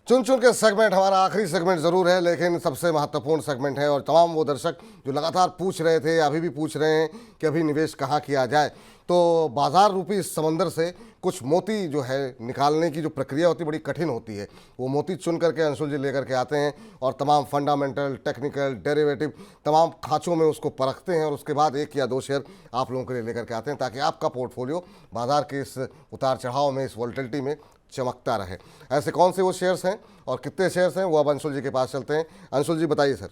चुन चुन के सेगमेंट हमारा आखिरी सेगमेंट जरूर है, लेकिन सबसे महत्वपूर्ण सेगमेंट है। और तमाम वो दर्शक जो लगातार पूछ रहे थे, अभी भी पूछ रहे हैं कि अभी निवेश कहाँ किया जाए, तो बाजार रूपी इस समंदर से कुछ मोती जो है निकालने की जो प्रक्रिया होती है बड़ी कठिन होती है। वो मोती चुन करके अंशुल जी लेकर के आते हैं और तमाम फंडामेंटल, टेक्निकल, डेरिवेटिव तमाम खाँचों में उसको परखते हैं और उसके बाद एक या दो शेयर आप लोगों के लिए लेकर के आते हैं, ताकि आपका पोर्टफोलियो बाजार के इस उतार चढ़ाव में, इस वोलेटिलिटी में चमकता रहे। ऐसे कौन से वो शेयर्स हैं और कितने शेयर्स हैं, वो अब अंशुल जी के पास चलते हैं। अंशुल जी बताइए सर।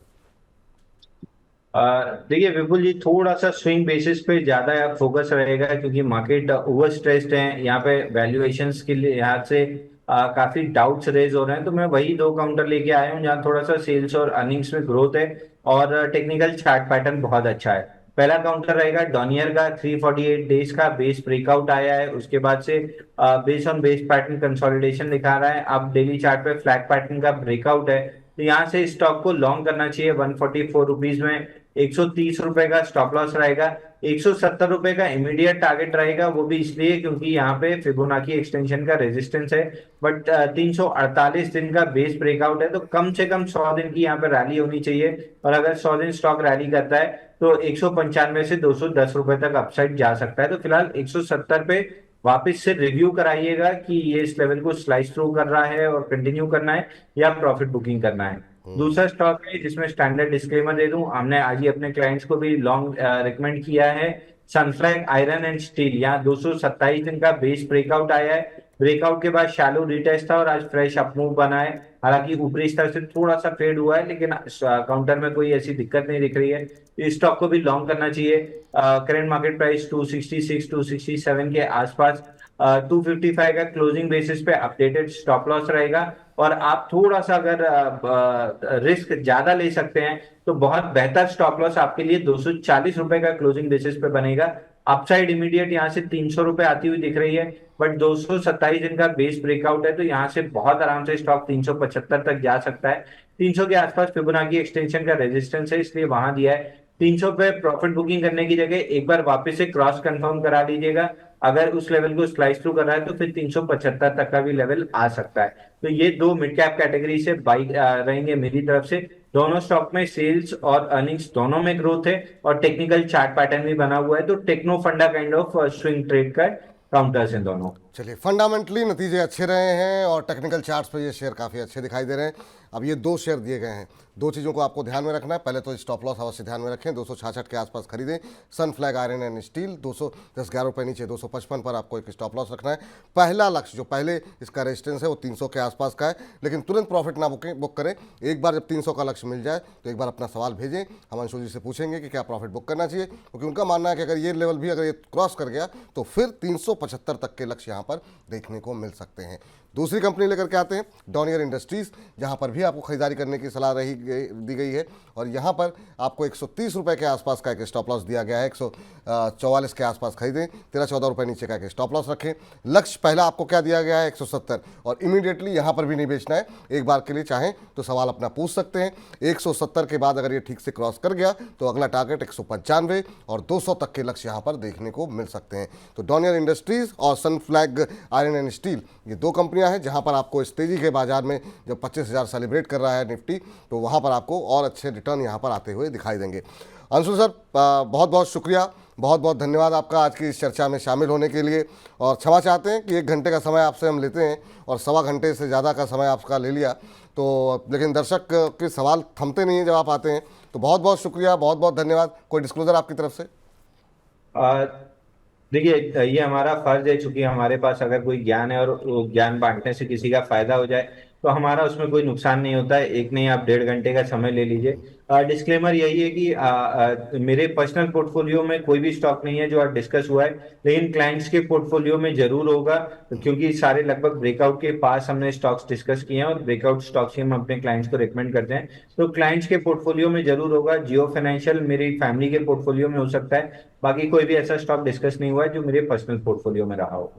देखिए विपुल जी, थोड़ा सा स्विंग बेसिस पे ज्यादा फोकस रहेगा क्योंकि मार्केट ओवर स्ट्रेस्ड है। यहाँ पे वैल्यूएशंस के लिए यहाँ से काफी डाउट्स रेज हो रहे हैं, तो मैं वही दो काउंटर लेके आया हूँ जहाँ थोड़ा सा सेल्स और अर्निंग्स में ग्रोथ है और टेक्निकल चार्ट पैटर्न बहुत अच्छा है। पहला काउंटर रहेगा डॉनियर का। 348 डेज का बेस ब्रेकआउट आया है, उसके बाद से base on base pattern consolidation दिखा रहा है। अब डेली चार्ट पे फ्लैग पैटर्न का ब्रेकआउट है, तो यहाँ से स्टॉक को लॉन्ग करना चाहिए 144 रुपीज में। 130 रुपए का स्टॉप लॉस रहेगा। 170 रुपए का इमीडिएट टारगेट रहेगा, वो भी इसलिए क्योंकि यहाँ पे फिबोनाची एक्सटेंशन का रेजिस्टेंस है। बट 348 दिन का बेस ब्रेकआउट है, तो कम से कम 100 दिन की यहाँ पे रैली होनी चाहिए। और अगर 100 दिन स्टॉक रैली करता है तो 195 से 210 रुपए तक अपसाइड जा सकता है। तो फिलहाल 170 पे वापस से रिव्यू कराइएगा कि ये इस लेवल को स्लाइस थ्रू कर रहा है और कंटिन्यू करना है या प्रॉफिट बुकिंग करना है। दूसरा स्टॉक है जिसमें स्टैंडर्ड डिस्क्लेमर दे दूं, हमने आज ही अपने क्लाइंट्स को भी लॉन्ग रिकमेंड किया है। सनफ्लैग आयरन एंड स्टील, यहाँ 227 दिन का बेस ब्रेकआउट आया है। ब्रेकआउट के बाद शैलो रिटेस्ट था और आज फ्रेश अपमूव बना है। हालांकि ऊपरी स्तर से थोड़ा सा फेड हुआ है, लेकिन काउंटर में कोई ऐसी दिक्कत नहीं दिख रही है। इस स्टॉक को भी लॉन्ग करना चाहिए। करंट मार्केट प्राइस 266 267 के आसपास। 255 का क्लोजिंग बेसिस पे अपडेटेड स्टॉप लॉस रहेगा। और आप थोड़ा सा अगर रिस्क ज्यादा ले सकते हैं तो बहुत बेहतर स्टॉप लॉस आपके लिए 240 रुपए का क्लोजिंग बेसिस पे बनेगा। अपसाइड इमीडिएट यहाँ से 300 रुपए आती हुई दिख रही है, बट 227 दिन का बेस ब्रेकआउट है, तो यहाँ से बहुत आराम से स्टॉक 375 तक जा सकता है। 300 के आसपास फिबोनाची एक्सटेंशन का रेजिस्टेंस है, इसलिए वहां दिया है। 300 पे प्रॉफिट बुकिंग करने की जगह एक बार वापस से क्रॉस कंफर्म करा लीजिएगा। अगर उस लेवल को स्लाइस थ्रू कर रहा है तो फिर 375 तक का भी लेवल आ सकता है। तो ये दो मिड कैप कैटेगरी से बाई रहेंगे मेरी तरफ से। दोनों स्टॉक में सेल्स और अर्निंग्स दोनों में ग्रोथ है और टेक्निकल चार्ट पैटर्न भी बना हुआ है, तो टेक्नो फंडा काइंड ऑफ स्विंग ट्रेड का काउंटर्स हैं दोनों। चलिए, फंडामेंटली नतीजे अच्छे रहे हैं और टेक्निकल चार्ट्स पे ये शेयर काफ़ी अच्छे दिखाई दे रहे हैं। अब ये दो शेयर दिए गए हैं, दो चीज़ों को आपको ध्यान में रखना है। पहले तो स्टॉप लॉस अवश्य ध्यान में रखें, 266 के आसपास खरीदें। सनफ्लैग आयरन एंड स्टील 211 रुपये नीचे 255 पर आपको एक स्टॉप लॉस रखना है। पहला लक्ष्य जो पहले इसका रेजिस्टेंस है वो 300 के आसपास का है, लेकिन तुरंत प्रॉफिट ना बुक करें। एक बार जब 300 का लक्ष्य मिल जाए तो एक बार अपना सवाल भेजें, हम अंशु जी से पूछेंगे कि क्या प्रॉफिट बुक करना चाहिए, क्योंकि उनका मानना है कि अगर ये लेवल भी अगर ये क्रॉस कर गया तो फिर 375 तक के लक्ष्य यहाँ पर देखने को मिल सकते हैं। दूसरी कंपनी लेकर के आते हैं डॉनियर इंडस्ट्रीज, जहां पर भी आपको खरीदारी करने की सलाह दी गई है और यहां पर आपको 130 रुपए के आसपास का एक स्टॉप लॉस दिया गया है। 144 के आसपास खरीदें, 13-14 रुपए नीचे का एक स्टॉप लॉस रखें। लक्ष्य पहला आपको क्या दिया गया है, 170, और इमीडिएटली यहां पर भी नहीं बेचना है। एक बार के लिए चाहें तो सवाल अपना पूछ सकते हैं। 170 के बाद अगर ये ठीक से क्रॉस कर गया तो अगला टारगेट 195 और 200 तक के लक्ष्य यहां पर देखने को मिल सकते हैं। तो डॉनियर इंडस्ट्रीज और सनफ्लैग आयरन एंड स्टील, ये दो कंपनियां हैं जहां पर आपको इस तेजी के बाजार में जब 25,000 सेलिब्रेट कर रहा है निफ्टी, तो वहां पर आपको और अच्छे रिटर्न यहां पर आते हुए दिखाई देंगे। अंशु सर, बहुत बहुत शुक्रिया, बहुत बहुत धन्यवाद आपका आज की इस चर्चा में शामिल होने के लिए। और क्षमा चाहते हैं कि 1 घंटे का समय आपसे हम लेते हैं और सवा घंटे से ज़्यादा का समय आपका ले लिया, तो लेकिन दर्शक के सवाल थमते नहीं हैं जब आप आते हैं। तो बहुत बहुत शुक्रिया, बहुत बहुत धन्यवाद। कोई डिस्क्लोजर आपकी तरफ से? आ, देखिए, ये हमारा फर्ज है, चूंकि हमारे पास अगर कोई ज्ञान है और वो ज्ञान बांटने से किसी का फायदा हो जाए तो हमारा उसमें कोई नुकसान नहीं होता है। एक नहीं, आप 1.5 घंटे का समय ले लीजिए। डिस्क्लेमर यही है कि मेरे पर्सनल पोर्टफोलियो में कोई भी स्टॉक नहीं है जो आज डिस्कस हुआ है, लेकिन क्लाइंट्स के पोर्टफोलियो में जरूर होगा, क्योंकि सारे लगभग ब्रेकआउट के पास हमने स्टॉक्स डिस्कस किए हैं और ब्रेकआउट स्टॉक्स ही हम अपने क्लाइंट्स को रिकमेंड करते हैं। तो क्लाइंट्स के पोर्टफोलियो में जरूर होगा। जियो फाइनेंशियल मेरी फैमिली के पोर्टफोलियो में हो सकता है, बाकी कोई भी ऐसा स्टॉक डिस्कस नहीं हुआ है जो मेरे पर्सनल पोर्टफोलियो में रहा हो।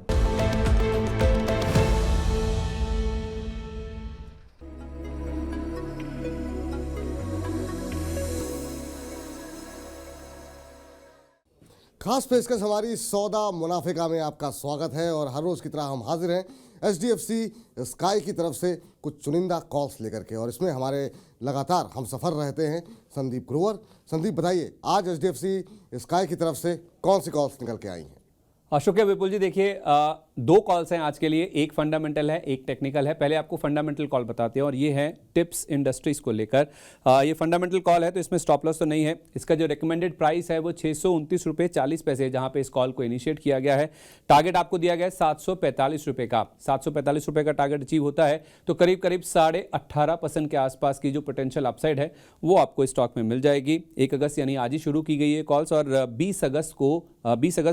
खास पेशकश हमारी सौदा मुनाफिका में आपका स्वागत है और हर रोज की तरह हम हाजिर हैं एचडीएफसी स्काई की तरफ से कुछ चुनिंदा कॉल्स लेकर के। और इसमें हमारे लगातार हम सफ़र रहते हैं संदीप ग्रोवर। संदीप, बताइए आज एचडीएफसी स्काई की तरफ से कौन सी कॉल्स निकल के आई हैं? शुक्रिया विपुल जी। देखिए, दो कॉल्स हैं आज के लिए, एक फंडामेंटल है, एक टेक्निकल है। पहले आपको फंडामेंटल कॉल बताते हैं और ये है टिप्स इंडस्ट्रीज को लेकर। ये फंडामेंटल कॉल है तो इसमें स्टॉप लॉस तो नहीं है। इसका जो रिकमेंडेड प्राइस है वो 629 रुपये 40 पैसे, जहां पे इस कॉल को इनिशिएट किया गया है। टारगेट आपको दिया गया है 745 रुपये का। 745 रुपये का टारगेट अचीव होता है तो करीब करीब 18.5% के आसपास की जो पोटेंशियल अपसाइड है वो आपको स्टॉक में मिल जाएगी। 1 अगस्त यानी आज ही शुरू की गई है कॉल्स और 20 अगस्त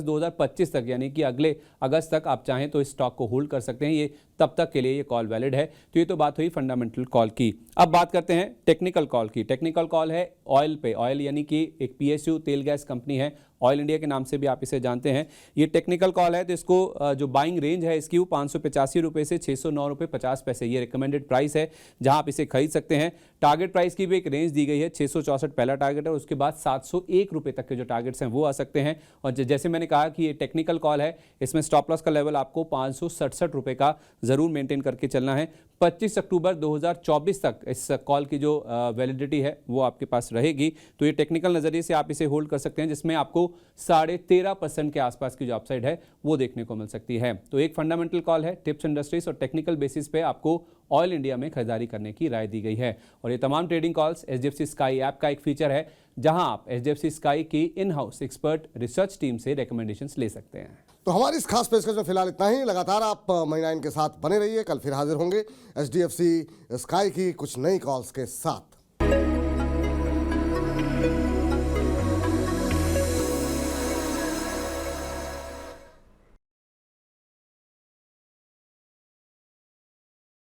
2025 तक यानी कि अगले अगस्त तक आप चाहें तो इस स्टॉक को होल्ड कर सकते हैं। ये तब तक के लिए ये कॉल वैलिड है। तो ये तो बात हुई फंडामेंटल कॉल की। अब बात करते हैं टेक्निकल कॉल की। टेक्निकल कॉल है ऑयल पे। ऑयल यानी कि एक पीएसयू तेल गैस कंपनी है, ऑयल इंडिया के नाम से भी आप इसे जानते हैं। ये टेक्निकल कॉल है तो इसको जो बाइंग रेंज है इसकी वो 585 रुपये से 609 रुपये 50 पैसे ये रिकमेंडेड प्राइस है जहां आप इसे खरीद सकते हैं। टारगेट प्राइस की भी एक रेंज दी गई है, 664 पहला टारगेट है, उसके बाद 701 रुपये तक के जो टारगेट्स हैं वो आ सकते हैं। और जैसे मैंने कहा कि ये टेक्निकल कॉल है, इसमें स्टॉप लॉस का लेवल आपको 567 रुपये का जरूर मेंटेन करके चलना है। 25 अक्टूबर 2024 तक इस कॉल की जो वैलिडिटी है वो आपके पास रहेगी। तो ये टेक्निकल नजरिए से आप इसे होल्ड कर सकते हैं जिसमें आपको 13.5% के आसपास की जो अपसाइड है वो देखने को मिल सकती है। तो एक फंडामेंटल कॉल है टिप्स इंडस्ट्रीज और टेक्निकल बेसिस पे आपको ऑयल इंडिया में खरीदारी करने की राय दी गई है। और ये तमाम trading calls HDFC sky app का एक फीचर है जहां आप एचडीएफसी स्काई की in house expert research team से रिकमेंडेशंस ले सकते हैं। तो हमारी इस खास पेशकश में फिलहाल इतना ही। लगातार आप महिना इनके साथ बने रहिए। कल फिर हाजिर होंगे एचडीएफसी स्काई की कुछ नई कॉल्स के साथ।